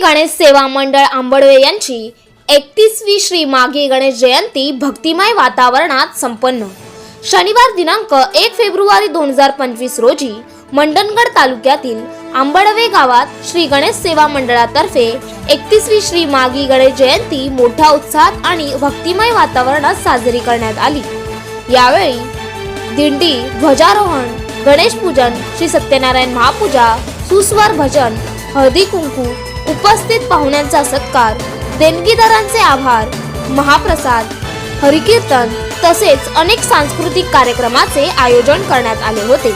गणेश सेवा मंडळ आंबडवे यांची 31वी श्री माघी गणेश जयंती भक्तिमय वातावरणात संपन्न। शनिवार दिनांक 1 फेब्रुवारी 2025 रोजी मंडणगड तालुक्यातील आंबडवे गावात श्री गणेश सेवा मंडळातर्फे 31वी श्री माघी गणेश जयंती मोठ्या उत्साहात आणि भक्तिमय वातावरणात साजरी करण्यात आली। यावेळी दिंडी, ध्वजारोहण, गणेश पूजन, श्री सत्यनारायण महापूजा, सुस्वर भजन, हळदी कुंकू, उपस्थित पाहुण्यांचा सत्कार, देणगीदारांचे आभार, महाप्रसाद, हरिकीर्तन तसेच अनेक सांस्कृतिक कार्यक्रमाचे आयोजन करण्यात आले होते।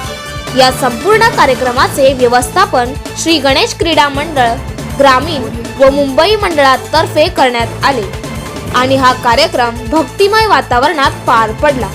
या संपूर्ण कार्यक्रमाचे व्यवस्थापन श्री गणेश क्रीडा मंडळ ग्रामीण व मुंबई मंडळातर्फे करण्यात आले आणि हा कार्यक्रम भक्तिमय वातावरणात पार पडला।